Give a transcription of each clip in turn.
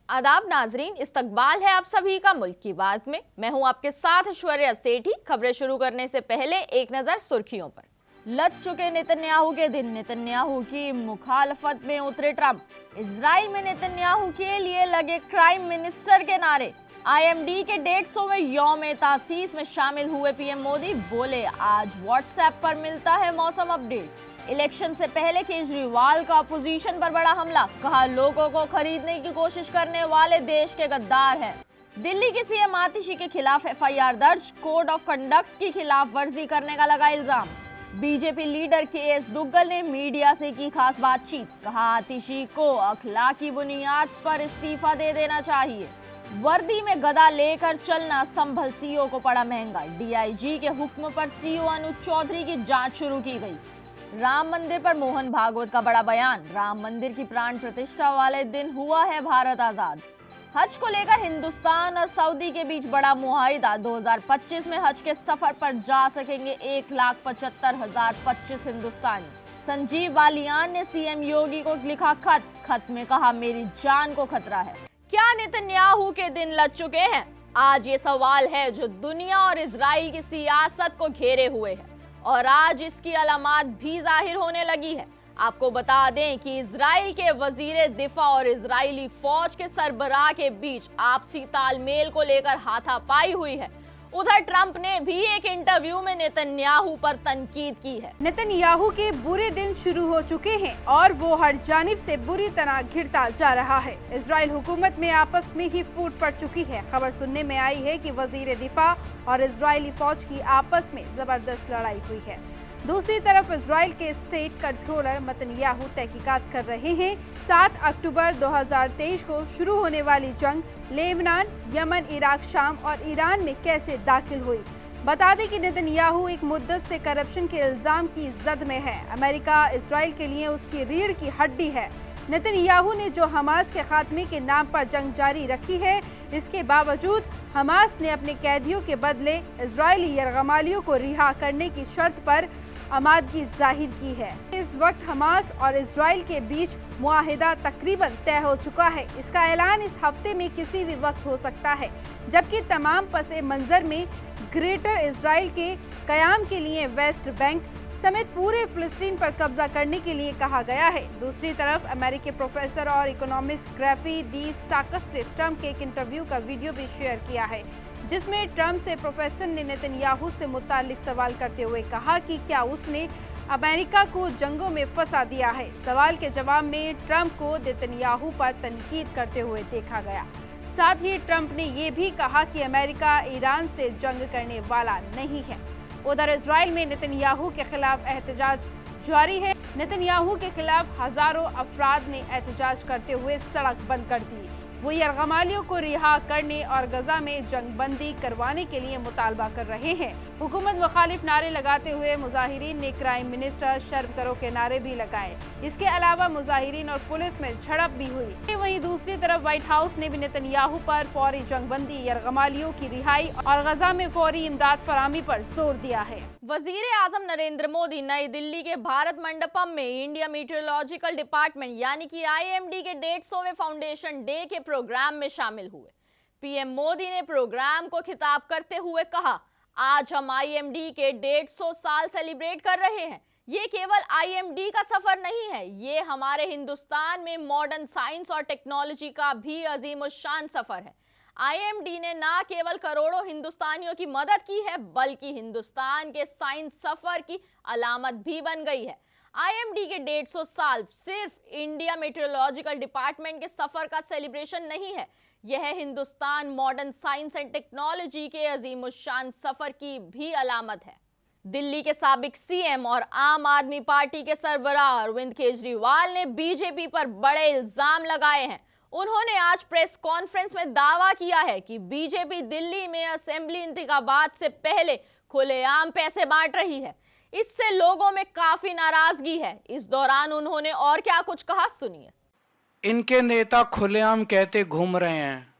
आदाब नाजरीन, इस्तकबाल है आप सभी का मुल्क की बात में। मैं हूं आपके साथ ऐश्वर्या सेठी। खबरें शुरू करने से पहले एक नजर सुर्खियों पर। लद चुके नेतन्याहू के दिन, नेतन्याहू की मुखालफत में उतरे ट्रंप। इजराइल में नेतन्याहू के लिए लगे प्राइम मिनिस्टर के नारे। IMD के 150वें यौम तासीस में शामिल हुए PM मोदी। बोले, आज व्हाट्सएप पर मिलता है मौसम अपडेट। इलेक्शन से पहले केजरीवाल का अपोजिशन पर बड़ा हमला। कहा, लोगों को खरीदने की कोशिश करने वाले देश के गद्दार हैं। दिल्ली के CM आतिशी के खिलाफ FIR दर्ज। कोड ऑफ कंडक्ट की खिलाफ वर्जी करने का लगा इल्जाम। बीजेपी लीडर KS दुग्गल ने मीडिया से की खास बातचीत। कहा, आतिशी को अखलाकी बुनियाद पर इस्तीफा दे देना चाहिए। वर्दी में गदा लेकर चलना संभल CO को पड़ा महंगा। DIG के हुक्म पर CO अनुज चौधरी की जांच शुरू की गई। राम मंदिर पर मोहन भागवत का बड़ा बयान। राम मंदिर की प्राण प्रतिष्ठा वाले दिन हुआ है भारत आजाद। हज को लेकर हिंदुस्तान और सऊदी के बीच बड़ा मुआहिदा। 2025 में हज के सफर पर जा सकेंगे 1,75,025 हिंदुस्तानी। संजीव बालियान ने CM योगी को लिखा खत में कहा, मेरी जान को खतरा है। क्या नेतन्याहू के दिन लग चुके हैं? आज ये सवाल है जो दुनिया और इजराइल की सियासत को घेरे हुए है और आज इसकी अलामत भी जाहिर होने लगी है। आपको बता दें कि इजराइल के वजीर दिफा और इजरायली फौज के सरबराह के बीच आपसी तालमेल को लेकर हाथापाई हुई है। उधर ट्रंप ने भी एक इंटरव्यू में नेतन्याहू पर तनकीद की है। नेतन्याहू के बुरे दिन शुरू हो चुके हैं और वो हर जानिब से बुरी तरह घिरता जा रहा है। इजराइल हुकूमत में आपस में ही फूट पड़ चुकी है। खबर सुनने में आई है कि वजीर दिफा और इजरायली फौज की आपस में जबरदस्त लड़ाई हुई है। दूसरी तरफ इजराइल के स्टेट कंट्रोलर नेतन्याहू तहकीकात कर रहे हैं 7 अक्टूबर 2023 को शुरू होने वाली जंग लेबनान, यमन, इराक, शाम और ईरान में कैसे दाखिल हुई। बता दें कि नेतन्याहू एक मुद्दत से करप्शन के इल्जाम की जद में है। अमेरिका इजराइल के लिए उसकी रीढ़ की हड्डी है। नेतन्याहू ने जो हमास के खात्मे के नाम पर जंग जारी रखी है, इसके बावजूद हमास ने अपने कैदियों के बदले इजरायली यरगमालियों को रिहा करने की शर्त पर आमादगी जाहिर की है। इस वक्त हमास और इजराइल के बीच मुआहिदा तकरीबन तय हो चुका है। इसका ऐलान इस हफ्ते में किसी भी वक्त हो सकता है, जबकि तमाम पसे मंजर में ग्रेटर इजराइल के कयाम के लिए वेस्ट बैंक समेत पूरे फिलिस्तीन पर कब्जा करने के लिए कहा गया है। दूसरी तरफ अमेरिकी प्रोफेसर और इकोनॉमिस्ट ग्रैफी दी साकस ने ट्रंप के एक इंटरव्यू का वीडियो भी शेयर किया है, जिसमें ट्रंप से प्रोफेसर ने नेतन्याहू से मुतालिक सवाल करते हुए कहा कि क्या उसने अमेरिका को जंगों में फंसा दिया है। सवाल के जवाब में ट्रंप को नेतन्याहू पर तनकीद करते हुए देखा गया। साथ ही ट्रंप ने ये भी कहा कि अमेरिका ईरान से जंग करने वाला नहीं है। उधर इजराइल में नेतन्याहू के खिलाफ एहतजाज जारी है। नेतन्याहू के खिलाफ हजारों अफराद ने एहतजाज करते हुए सड़क बंद कर दी। वो यरगमालियों को रिहा करने और गजा में जंगबंदी करवाने के लिए मुतालबा कर रहे हैं। हुकूमत मुखालिफ नारे लगाते हुए मुजाहिरीन ने क्राइम मिनिस्टर शर्म करो के नारे भी लगाए। इसके अलावा मुजाहिरीन और पुलिस में झड़प भी हुई। वहीं दूसरी तरफ व्हाइट हाउस ने भी नेतन्याहू पर फौरी जंगबंदी, यरगमालियों की रिहाई और गजा में फौरी इमदाद फराहमी पर जोर दिया है। वजीर आजम नरेंद्र मोदी नई दिल्ली के भारत मंडपम में इंडिया मीटरोलॉजिकल डिपार्टमेंट यानी कि IMD के 150वें फाउंडेशन डे के प्रोग्राम में शामिल हुए। PM मोदी ने प्रोग्राम को खिताब करते हुए कहा, आज हम IMD के 150 साल सेलिब्रेट कर रहे हैं। ये केवल IMD का सफर नहीं है, ये हमारे हिंदुस्तान में मॉडर्न साइंस और टेक्नोलॉजी का भी अजीम-उश-शान सफर है। IMD ने ना केवल करोड़ों हिंदुस्तानियों की मदद की है, बल्कि हिंदुस्तान के साइंस सफर की अलामत भी बन गई है। IMD के 150 साल सिर्फ इंडिया मेट्रोलॉजिकल डिपार्टमेंट के सफर का सेलिब्रेशन नहीं है, यह Hindustan modern science and technology के अजीम-उश-शान सफर की भी अलामत है। दिल्ली के साबिक CM और आम आदमी पार्टी के सरबराह अरविंद केजरीवाल ने BJP पर बड़े इल्जाम लगाए हैं। उन्होंने आज प्रेस कॉन्फ्रेंस में दावा किया है कि BJP दिल्ली में असेंबली इंतखाबात से पहले खुलेआम पैसे बांट रही है। इससे लोगों में काफी नाराजगी है। इस दौरान उन्होंने और क्या कुछ कहा, सुनिए। इनके नेता खुलेआम कहते घूम रहे हैं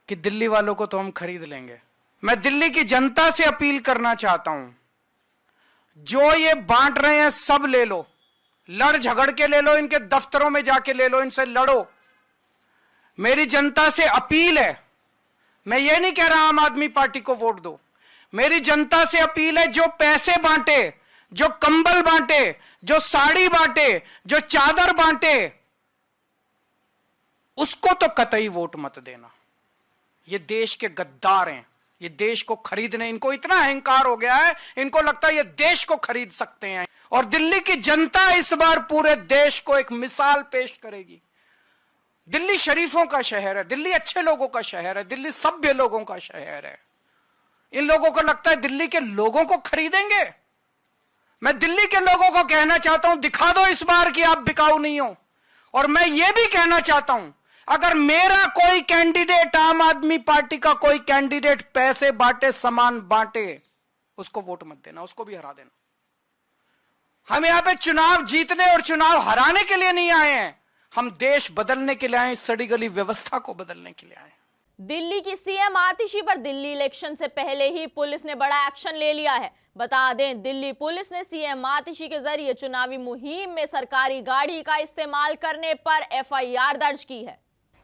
कि दिल्ली वालों को तो हम खरीद लेंगे। मैं दिल्ली की जनता से अपील करना चाहता हूं, जो ये बांट रहे हैं सब ले लो, लड़ झगड़ के ले लो, इनके दफ्तरों में जाके ले लो, इनसे लड़ो। मेरी जनता से अपील है, मैं ये नहीं कह रहा आम आदमी पार्टी को वोट दो, मेरी जनता से अपील है, जो पैसे बांटे, जो कंबल बांटे, जो साड़ी बांटे, जो चादर बांटे, उसको तो कतई वोट मत देना। ये देश के गद्दार हैं, ये देश को खरीदने, इनको इतना अहंकार हो गया है, इनको लगता है ये देश को खरीद सकते हैं। और दिल्ली की जनता इस बार पूरे देश को एक मिसाल पेश करेगी। दिल्ली शरीफों का शहर है, दिल्ली अच्छे लोगों का शहर है, दिल्ली सभ्य लोगों का शहर है। इन लोगों को लगता है दिल्ली के लोगों को खरीदेंगे। मैं दिल्ली के लोगों को कहना चाहता हूं, दिखा दो इस बार कि आप बिकाऊ नहीं हो। और मैं यह भी कहना चाहता हूं, अगर मेरा कोई कैंडिडेट, आम आदमी पार्टी का कोई कैंडिडेट पैसे बांटे, सामान बांटे, उसको वोट मत देना, उसको भी हरा देना। हम यहां पे चुनाव जीतने और चुनाव हराने के लिए नहीं आए हैं, हम देश बदलने के लिए आए, सड़ी गली व्यवस्था को बदलने के लिए आए। दिल्ली की सीएम आतिशी पर दिल्ली इलेक्शन से पहले ही पुलिस ने बड़ा एक्शन ले लिया है। बता दें, दिल्ली पुलिस ने सीएम आतिशी के जरिए चुनावी मुहिम में सरकारी गाड़ी का इस्तेमाल करने पर एफआईआर दर्ज की है।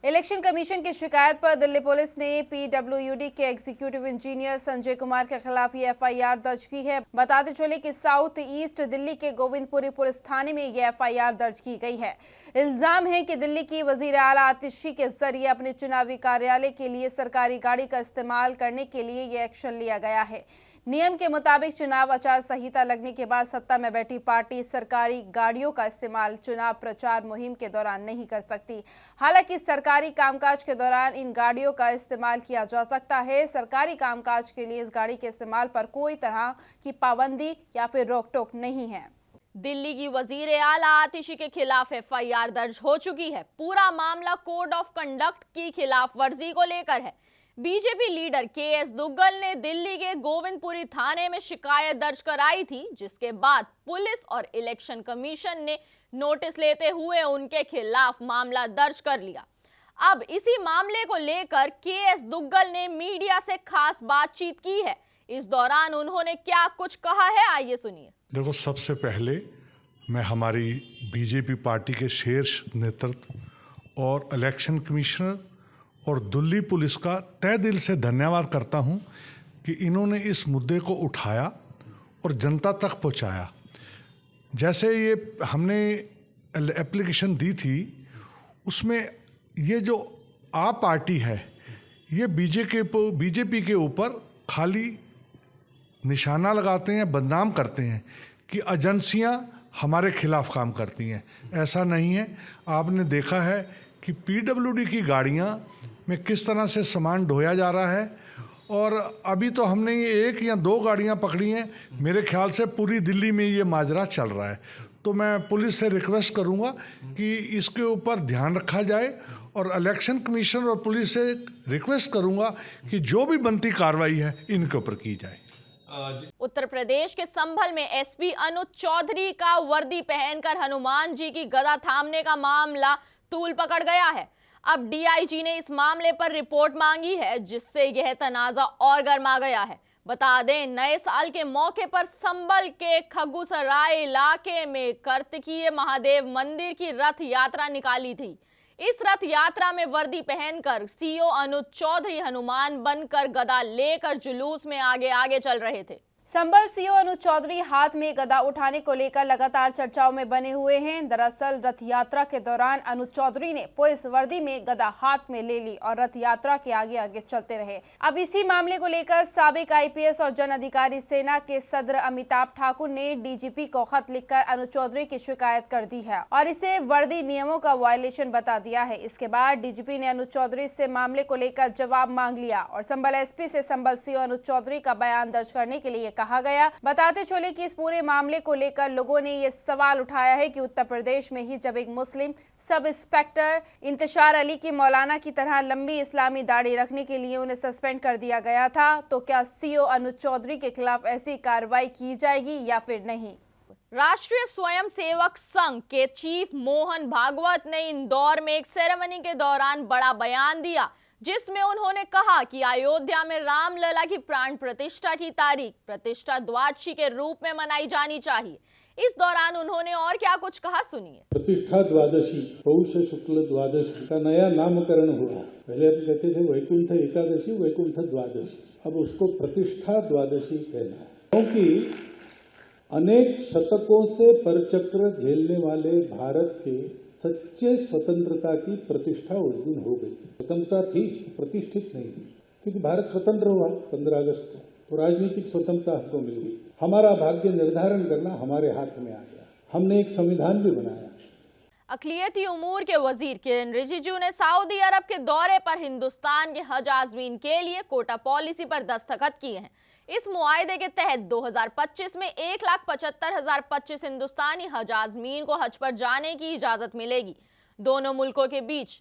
इलेक्शन कमीशन की शिकायत पर दिल्ली पुलिस ने पीडब्ल्यूडी के एग्जीक्यूटिव इंजीनियर संजय कुमार के खिलाफ ये एफआईआर दर्ज की है। बताते चले कि साउथ ईस्ट दिल्ली के गोविंदपुरी पुलिस थाने में ये एफआईआर दर्ज की गई है। इल्जाम है कि दिल्ली की वजीर आला आतिशी के जरिए अपने चुनावी कार्यालय के लिए सरकारी गाड़ी का इस्तेमाल करने के लिए ये एक्शन लिया गया है। नियम के मुताबिक चुनाव आचार संहिता लगने के बाद सत्ता में बैठी पार्टी सरकारी गाड़ियों का इस्तेमाल चुनाव प्रचार मुहिम के दौरान नहीं कर सकती। हालांकि सरकारी कामकाज के दौरान इन गाड़ियों का इस्तेमाल किया जा सकता है। सरकारी कामकाज के लिए इस गाड़ी के इस्तेमाल पर कोई तरह की पाबंदी या फिर रोक टोक नहीं है। दिल्ली की वजीर आला आतिशी के खिलाफ एफआईआर दर्ज हो चुकी है। पूरा मामला कोड ऑफ कंडक्ट की खिलाफ वर्जी को लेकर है। बीजेपी लीडर केएस दुग्गल ने दिल्ली के गोविंदपुरी थाने में शिकायत दर्ज कराई थी, जिसके बाद पुलिस और इलेक्शन कमीशन ने नोटिस लेते हुए उनके खिलाफ मामला दर्ज कर लिया। अब इसी मामले को लेकर केएस दुग्गल ने मीडिया से खास बातचीत की है। इस दौरान उन्होंने क्या कुछ कहा है, आइए सुनिए। देखो, सबसे पहले मैं हमारी बीजेपी पार्टी के शीर्ष नेतृत्व और इलेक्शन कमिश्नर और दिल्ली पुलिस का तहे दिल से धन्यवाद करता हूं कि इन्होंने इस मुद्दे को उठाया और जनता तक पहुंचाया। जैसे ये हमने एप्लीकेशन दी थी, उसमें ये जो आप पार्टी है, ये बीजेपी के ऊपर खाली निशाना लगाते हैं, बदनाम करते हैं कि एजेंसियां हमारे खिलाफ काम करती हैं। ऐसा नहीं है। आपने देखा है कि पीडब्ल्यूडी की गाड़ियां में किस तरह से सामान ढोया जा रहा है, और अभी तो हमने ये 1 या 2 गाड़ियां पकड़ी हैं। मेरे ख्याल से पूरी दिल्ली में ये माजरा चल रहा है। तो मैं पुलिस से रिक्वेस्ट करूंगा कि इसके ऊपर ध्यान रखा जाए, और इलेक्शन कमीशन और पुलिस से रिक्वेस्ट करूंगा कि जो भी बनती कार्रवाई है इनके ऊपर की जाए। उत्तर प्रदेश के संभल में एसपी अनुज चौधरी का वर्दी पहनकर हनुमान जी की गदा थामने का मामला तूल पकड़ गया है। अब डीआईजी ने इस मामले पर रिपोर्ट मांगी है, जिससे यह तनाजा और गर्मा गया है। बता दें, नए साल के मौके पर संभल के खग्गूसराय इलाके में कार्तिकीय महादेव मंदिर की रथ यात्रा निकाली थी। इस रथ यात्रा में वर्दी पहनकर सीओ अनुज चौधरी हनुमान बनकर गदा लेकर जुलूस में आगे आगे चल रहे थे। संभल सीओ अनुज चौधरी हाथ में गदा उठाने को लेकर लगातार चर्चाओं में बने हुए हैं। दरअसल रथ यात्रा के दौरान अनुज चौधरी ने पुलिस वर्दी में गदा हाथ में ले ली और रथ यात्रा के आगे आगे चलते रहे। अब इसी मामले को लेकर साबिक आईपीएस और जन अधिकारी सेना के सदर अमिताभ ठाकुर ने डीजीपी को खत लिखकर अनुज चौधरी की शिकायत कर दी है और इसे वर्दी नियमों का वायलेशन बता दिया है। इसके बाद डीजीपी ने अनुज चौधरी से मामले को लेकर जवाब मांग लिया और संभल एसपी से संभल सीओ अनुज चौधरी का बयान दर्ज करने के लिए कहा गया। बताते चले कि इस पूरे मामले को लेकर लोगों ने ये सवाल उठाया है कि उत्तर प्रदेश में ही जब एक मुस्लिम सब इंस्पेक्टर इंतशार अली की मौलाना की तरह लंबी इस्लामी दाढ़ी रखने के लिए उन्हें सस्पेंड कर दिया गया था, तो क्या सीओ अनुज चौधरी के खिलाफ ऐसी कार्रवाई की जाएगी या फिर नहीं। राष्ट्रीय स्वयंसेवक संघ के चीफ मोहन भागवत ने इंदौर में एक सेरेमनी के दौरान बड़ा बयान दिया, जिसमें उन्होंने कहा कि अयोध्या में रामलला की प्राण प्रतिष्ठा की तारीख प्रतिष्ठा द्वादशी के रूप में मनाई जानी चाहिए। इस दौरान उन्होंने और क्या कुछ कहा, सुनिए। प्रतिष्ठा द्वादशी, पौष शुक्ल द्वादशी का नया नामकरण हुआ। पहले हम कहते थे वैकुंठ एकादशी, वैकुंठ द्वादशी, अब उसको प्रतिष्ठा द्वादशी कहना है, क्योंकि अनेक शतकों से परचक्र झेलने वाले भारत के सच्चे स्वतंत्रता की प्रतिष्ठा उस दिन हो गई। स्वतंत्रता थी, प्रतिष्ठित नहीं थी, क्योंकि भारत स्वतंत्र हुआ 15 अगस्त को, तो राजनीतिक स्वतंत्रता हमको मिल गई। हमारा भाग्य निर्धारण करना हमारे हाथ में आ गया। हमने एक संविधान भी बनाया। अक़लियती उमूर के वजीर किरण रिजिजू ने सऊदी अरब के दौरे पर हिंदुस्तान के हज आज़मीन के लिए कोटा पॉलिसी पर दस्तखत किए हैं। इस मुआहदे के तहत 2025 में 1,75,025 हिंदुस्तानी हज आज़मीन को हज पर जाने की इजाजत मिलेगी। दोनों मुल्कों के बीच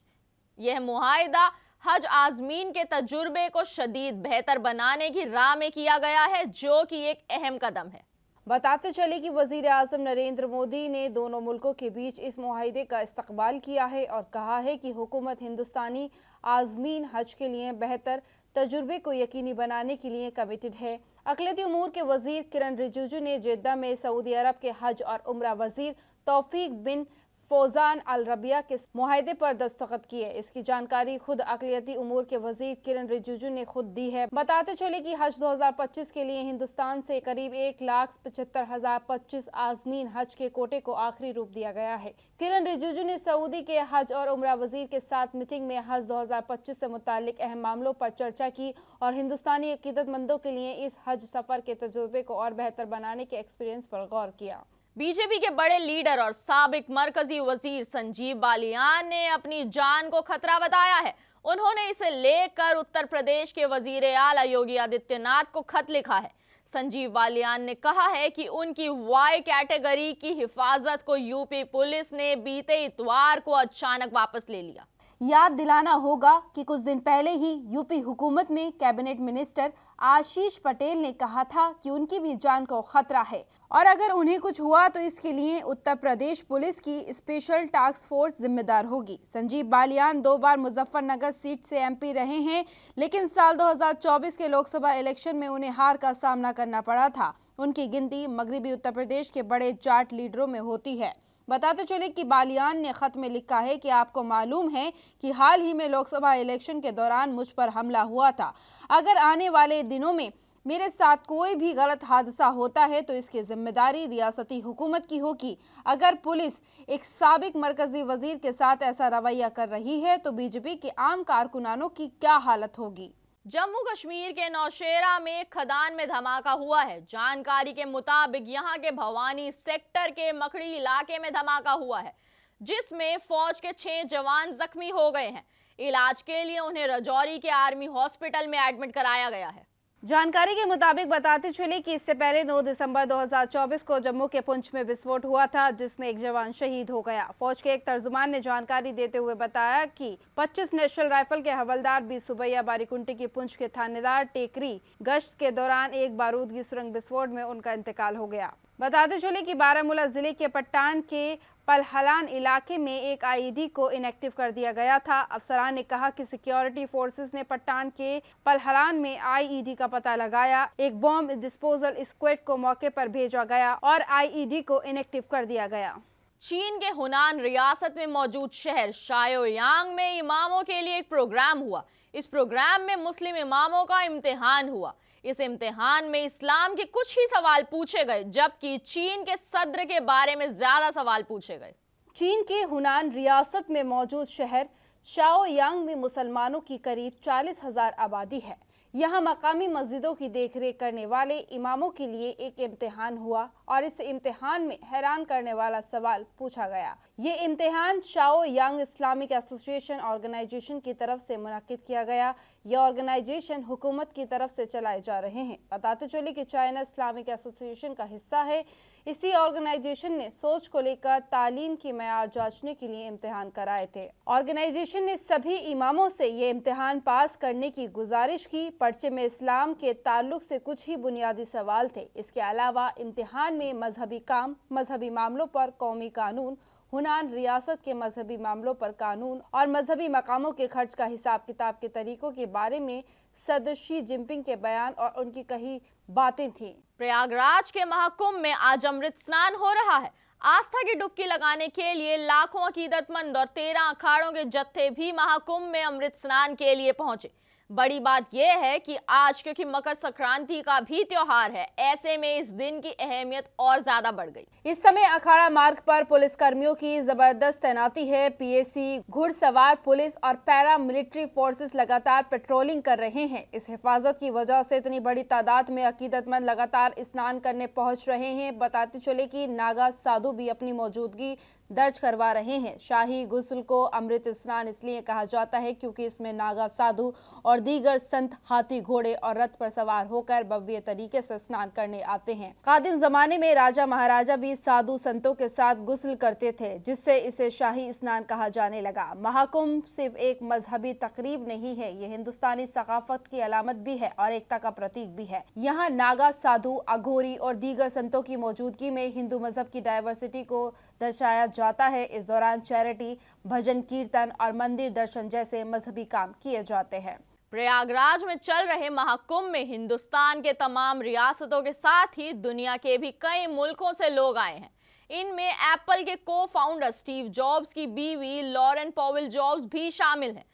यह मुआहदा हज आज़मीन के तजुर्बे को शदीद बेहतर बनाने की राह में किया गया है, जो कि एक अहम कदम है। बताते चले कि वजीर आज़म नरेंद्र मोदी ने दोनों मुल्कों के बीच इस मुआहदे का इस्तकबाल किया है और कहा है कि हुकूमत हिंदुस्तानी आज़मीन हज के लिए बेहतर तजुर्बे को यकीनी बनाने के लिए कमिटेड है। अक़लियती उमूर के वजीर किरण रिजिजू ने जेद्दा में सऊदी अरब के हज और उम्रा वजीर तौफीक बिन फौजान अल रबिया के मुआहदे पर दस्तखत किए। इसकी जानकारी खुद अक़लियती उमूर के वजीर किरण रिजिजू ने खुद दी है। बताते चले कि हज 2025 के लिए हिंदुस्तान से करीब 1,75,025 आज़मीन हज के कोटे को आखिरी रूप दिया गया है। किरण रिजिजू ने सऊदी के हज और उम्रा वजीर के साथ मीटिंग में हज 2025 से मुतालिक अहम मामलों पर चर्चा की और हिंदुस्तानी अकीदतमंदों के लिए इस हज सफर के तजुर्बे को और बेहतर बनाने के एक्सपीरियंस पर गौर किया। बीजेपी के बड़े लीडर और साबिक मरकजी वजीर संजीव बालियान ने अपनी जान को खतरा बताया है। उन्होंने इसे लेकर उत्तर प्रदेश के वजीर आला योगी आदित्यनाथ को खत लिखा है। संजीव बालियान ने कहा है कि उनकी वाई कैटेगरी की हिफाजत को यूपी पुलिस ने बीते इतवार को अचानक वापस ले लिया। याद दिलाना होगा कि कुछ दिन पहले ही यूपी हुकूमत में कैबिनेट मिनिस्टर आशीष पटेल ने कहा था कि उनकी भी जान को खतरा है और अगर उन्हें कुछ हुआ तो इसके लिए उत्तर प्रदेश पुलिस की स्पेशल टास्क फोर्स जिम्मेदार होगी। संजीव बालियान 2 बार मुजफ्फरनगर सीट से एमपी रहे हैं, लेकिन साल 2024 के लोकसभा इलेक्शन में उन्हें हार का सामना करना पड़ा था। उनकी गिनती मगरबी उत्तर प्रदेश के बड़े जाट लीडरों में होती है। बताते चले कि बालियान ने खत में लिखा है कि आपको मालूम है कि हाल ही में लोकसभा इलेक्शन के दौरान मुझ पर हमला हुआ था। अगर आने वाले दिनों में मेरे साथ कोई भी गलत हादसा होता है तो इसकी जिम्मेदारी रियासती हुकूमत की होगी। अगर पुलिस एक साबिक मरकजी वजीर के साथ ऐसा रवैया कर रही है तो बीजेपी के आम कारकुनानों की क्या हालत होगी। जम्मू कश्मीर के नौशेरा में एक खदान में धमाका हुआ है। जानकारी के मुताबिक यहां के भवानी सेक्टर के मखड़ी इलाके में धमाका हुआ है, जिसमें फौज के 6 जवान जख्मी हो गए हैं। इलाज के लिए उन्हें राजौरी के आर्मी हॉस्पिटल में एडमिट कराया गया है। जानकारी के मुताबिक बताते चले कि इससे पहले 9 दिसंबर 2024 को जम्मू के पुंछ में विस्फोट हुआ था, जिसमें एक जवान शहीद हो गया। फौज के एक तर्जुमान ने जानकारी देते हुए बताया कि 25 नेशनल राइफल के हवलदार बी सुबैया बारीकुंटी की पुंछ के थानेदार टेकरी गश्त के दौरान एक बारूद की सुरंग विस्फोट में उनका इंतकाल हो गया। बताते चले कि बारामूला जिले के पट्टान के पलहलान इलाके में एक आईईडी को इनएक्टिव कर दिया गया था। अफसरान ने कहा कि सिक्योरिटी फोर्सेस ने पट्टान के पलहलान में आईईडी का पता लगाया। एक बॉम्ब डिस्पोजल स्क्वाड को मौके पर भेजा गया और आईईडी को इनएक्टिव कर दिया गया। चीन के हुनान रियासत में मौजूद शहर शाओयांग में इमामों के लिए एक प्रोग्राम हुआ। इस प्रोग्राम में मुस्लिम इमामों का इम्तिहान हुआ। इस इम्तिहान में इस्लाम के कुछ ही सवाल पूछे गए, जबकि चीन के सद्र के बारे में ज्यादा सवाल पूछे गए। चीन के हुनान रियासत में मौजूद शहर शाओयांग में मुसलमानों की करीब 40,000 आबादी है। यहाँ मकामी मस्जिदों की देखरेख करने वाले इमामों के लिए एक इम्तिहान हुआ और इस इम्तिहान में हैरान करने वाला सवाल पूछा गया। ये इम्तिहान शाओयांग इस्लामिक एसोसिएशन ऑर्गेनाइजेशन की तरफ से मुनक्किद किया गया। यह ऑर्गेनाइजेशन हुकूमत की तरफ से चलाए जा रहे हैं। बताते चले कि चाइना इस्लामिक एसोसिएशन का हिस्सा है। इसी ऑर्गेनाइजेशन ने सोच को लेकर तालीम की मयार जांचने के लिए इम्तिहान कराए थे। ऑर्गेनाइजेशन ने सभी इमामों से ये इम्तिहान पास करने की गुजारिश की। पर्चे में इस्लाम के ताल्लुक से कुछ ही बुनियादी सवाल थे। इसके अलावा इम्तिहान में मजहबी काम, मजहबी मामलों पर कौमी कानून, हुनान रियासत के मजहबी मामलों पर कानून और मजहबी मकामों के खर्च का हिसाब किताब के तरीकों के बारे में सदर शी जिनपिंग के बयान और उनकी कही बातें थीं। प्रयागराज के महाकुंभ में आज अमृत स्नान हो रहा है। आस्था की डुबकी लगाने के लिए लाखों अकीदतमंद और 13 अखाड़ों के जत्थे भी महाकुंभ में अमृत स्नान के लिए पहुंचे। बड़ी बात यह है कि आज क्योंकि मकर संक्रांति का भी त्योहार है, ऐसे में इस दिन की अहमियत और ज्यादा बढ़ गई। इस समय अखाड़ा मार्ग पर पुलिस कर्मियों की जबरदस्त तैनाती है। पीएसी, घुड़सवार पुलिस और पैरा मिलिट्री फोर्सेस लगातार पेट्रोलिंग कर रहे हैं। इस हिफाजत की वजह से इतनी बड़ी तादाद में अकीदतमंद लगातार स्नान करने पहुंच रहे हैं। बताते चले कि नागा साधु भी अपनी मौजूदगी दर्ज करवा रहे हैं। शाही गुस्ल को अमृत स्नान इसलिए कहा जाता है क्योंकि इसमें नागा साधु और दीगर संत हाथी, घोड़े और रथ पर सवार होकर भव्य तरीके से स्नान करने आते हैं। कादिम जमाने में राजा महाराजा भी साधु संतों के साथ गुस्ल करते थे, जिससे इसे शाही स्नान कहा जाने लगा। महाकुंभ सिर्फ एक मजहबी तकरीब नहीं है, ये हिंदुस्तानी सकाफत की अलामत भी है और एकता का प्रतीक भी है। यहाँ नागा साधु, अघोरी और दीगर संतों की मौजूदगी में हिंदू मजहब की डायवर्सिटी को दर्शाया जाता है। इस दौरान चैरिटी, भजन कीर्तन और मंदिर दर्शन जैसे मजहबी काम किए जाते हैं। प्रयागराज में चल रहे महाकुंभ में हिंदुस्तान के तमाम रियासतों के साथ ही दुनिया के भी कई मुल्कों से लोग आए हैं। इनमें एप्पल के को-फाउंडर स्टीव जॉब्स की बीवी लॉरेन पॉवेल जॉब्स भी शामिल हैं।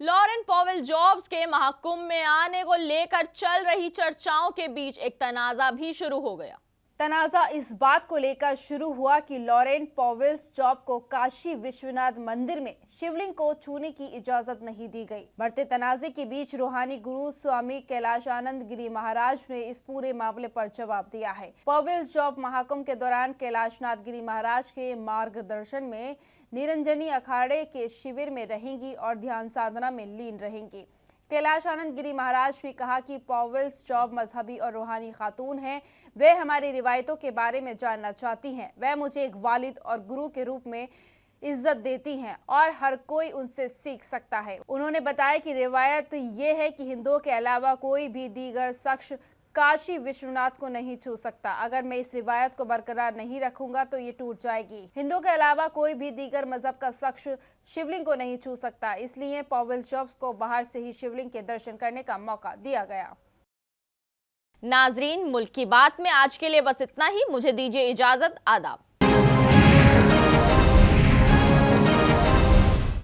लॉरेन पॉवेल जॉब्स के महाकुंभ में आने को लेकर चल रही चर्चाओं के बीच एक तनाजा भी शुरू हो गया। तनाजा इस बात को लेकर शुरू हुआ कि लॉरेन पॉवेल जॉब को काशी विश्वनाथ मंदिर में शिवलिंग को छूने की इजाजत नहीं दी गई। बढ़ते तनाजे के बीच रूहानी गुरु स्वामी कैलाशानंद गिरी महाराज ने इस पूरे मामले पर जवाब दिया है। पॉवेल जॉब महाकुंभ के दौरान कैलाशनाथ गिरी महाराज के मार्गदर्शन में निरंजनी अखाड़े के शिविर में रहेंगी और ध्यान साधना में लीन रहेंगी। कैलाशानंद गिरी महाराज ने कहा कि पॉवेल जॉब मजहबी और रूहानी खातून हैं। वे हमारी रिवायतों के बारे में जानना चाहती हैं। वह मुझे एक वालिद और गुरु के रूप में इज्जत देती हैं और हर कोई उनसे सीख सकता है। उन्होंने बताया कि रिवायत ये है कि हिंदुओं के अलावा कोई भी दीगर शख्स काशी विश्वनाथ को नहीं छू सकता। अगर मैं इस रिवायत को बरकरार नहीं रखूंगा तो ये टूट जाएगी। हिंदुओं के अलावा कोई भी दीगर मजहब का शख्स शिवलिंग को नहीं छू सकता। इसलिए पॉवेल जॉब्स को बाहर से ही शिवलिंग के दर्शन करने का मौका दिया गया। नाजरीन, मुल्क की बात में आज के लिए बस इतना ही। मुझे दीजिए इजाजत। आदाब।